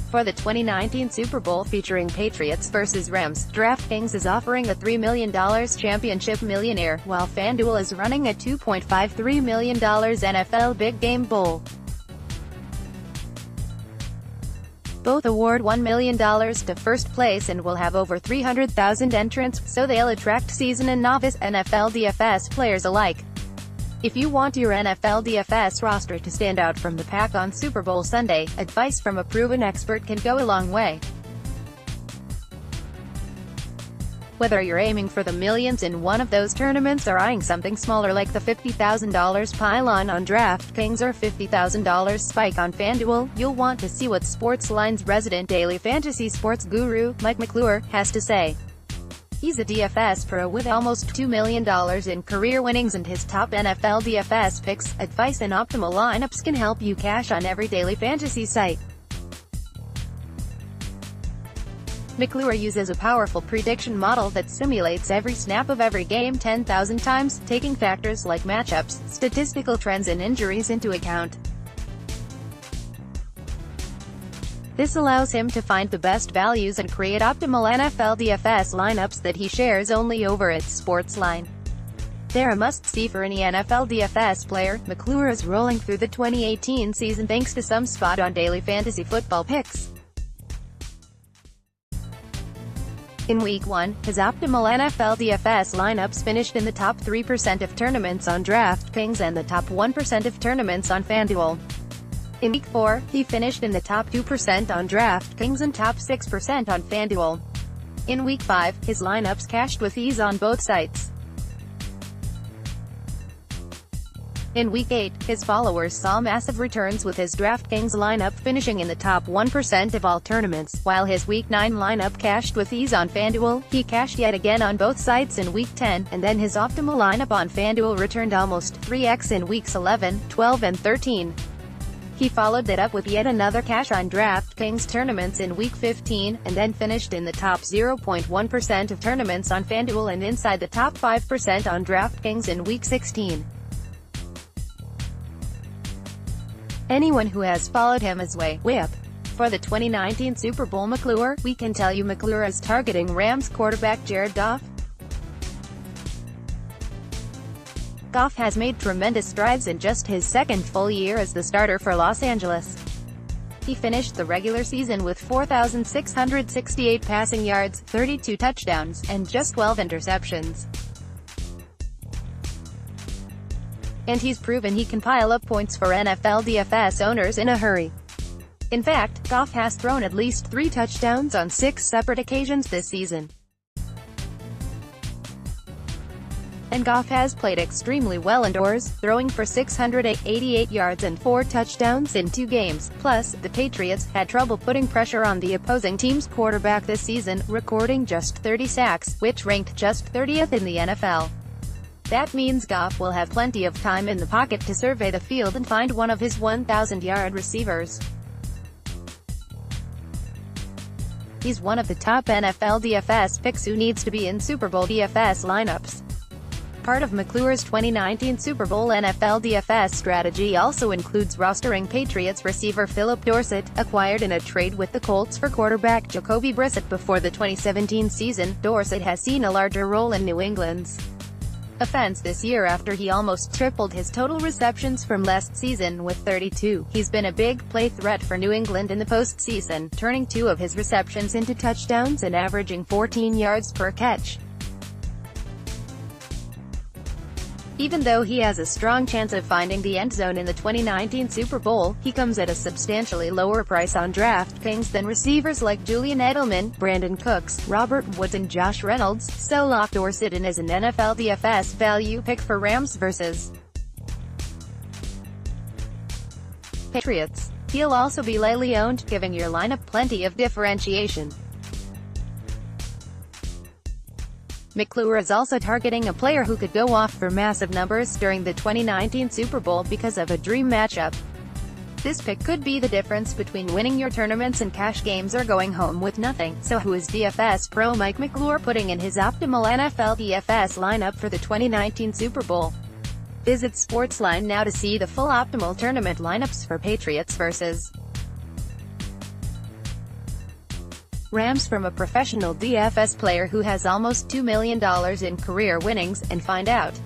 For the 2019 Super Bowl featuring Patriots vs. Rams, DraftKings is offering a $3 million Championship Millionaire, while FanDuel is running a $2.53 million NFL Big Game Bowl. Both award $1 million to first place and will have over 300,000 entrants, so they'll attract seasoned and novice NFL DFS players alike. If you want your NFL DFS roster to stand out from the pack on Super Bowl Sunday, advice from a proven expert can go a long way. Whether you're aiming for the millions in one of those tournaments or eyeing something smaller like the $50,000 pile-on DraftKings or $50,000 spike on FanDuel, you'll want to see what Sportsline's resident daily fantasy sports guru, Mike McClure, has to say. He's a DFS pro with almost $2 million in career winnings, and his top NFL DFS picks, advice and optimal lineups can help you cash on every daily fantasy site. McClure uses a powerful prediction model that simulates every snap of every game 10,000 times, taking factors like matchups, statistical trends and injuries into account. This allows him to find the best values and create optimal NFL DFS lineups that he shares only over at Sportsline. They're a must-see for any NFL DFS player. McClure is rolling through the 2018 season thanks to some spot-on daily fantasy football picks. In Week 1, his optimal NFL DFS lineups finished in the top 3% of tournaments on DraftKings and the top 1% of tournaments on FanDuel. In Week 4, he finished in the top 2% on DraftKings and top 6% on FanDuel. In Week 5, his lineups cashed with ease on both sites. In Week 8, his followers saw massive returns with his DraftKings lineup finishing in the top 1% of all tournaments, while his Week 9 lineup cashed with ease on FanDuel. He cashed yet again on both sites in Week 10, and then his optimal lineup on FanDuel returned almost 3x in Weeks 11, 12 and 13. He followed that up with yet another cash on DraftKings tournaments in Week 15, and then finished in the top 0.1% of tournaments on FanDuel and inside the top 5% on DraftKings in Week 16. Anyone who has followed him is way up. For the 2019 Super Bowl McClure, we can tell you McClure is targeting Rams quarterback Jared Goff. Goff has made tremendous strides in just his second full year as the starter for Los Angeles. He finished the regular season with 4,668 passing yards, 32 touchdowns, and just 12 interceptions. And he's proven he can pile up points for NFL DFS owners in a hurry. In fact, Goff has thrown at least 3 touchdowns on 6 separate occasions this season. And Goff has played extremely well indoors, throwing for 688 yards and 4 touchdowns in 2 games. Plus, the Patriots had trouble putting pressure on the opposing team's quarterback this season, recording just 30 sacks, which ranked just 30th in the NFL. That means Goff will have plenty of time in the pocket to survey the field and find one of his 1,000-yard receivers. He's one of the top NFL DFS picks who needs to be in Super Bowl DFS lineups. Part of McClure's 2019 Super Bowl NFL DFS strategy also includes rostering Patriots receiver Philip Dorsett, acquired in a trade with the Colts for quarterback Jacoby Brissett before the 2017 season. Dorsett has seen a larger role in New England's offense this year after he almost tripled his total receptions from last season with 32. He's been a big play threat for New England in the postseason, turning 2 of his receptions into touchdowns and averaging 14 yards per catch. Even though he has a strong chance of finding the end zone in the 2019 Super Bowl, he comes at a substantially lower price on DraftKings than receivers like Julian Edelman, Brandon Cooks, Robert Woods and Josh Reynolds, so lock Dorsett in as an NFL DFS value pick for Rams vs. Patriots. He'll also be lightly owned, giving your lineup plenty of differentiation. McClure is also targeting a player who could go off for massive numbers during the 2019 Super Bowl because of a dream matchup. This pick could be the difference between winning your tournaments and cash games or going home with nothing. So who is DFS pro Mike McClure putting in his optimal NFL DFS lineup for the 2019 Super Bowl? Visit Sportsline now to see the full optimal tournament lineups for Patriots vs. Rams from a professional DFS player who has almost $2 million in career winnings, and find out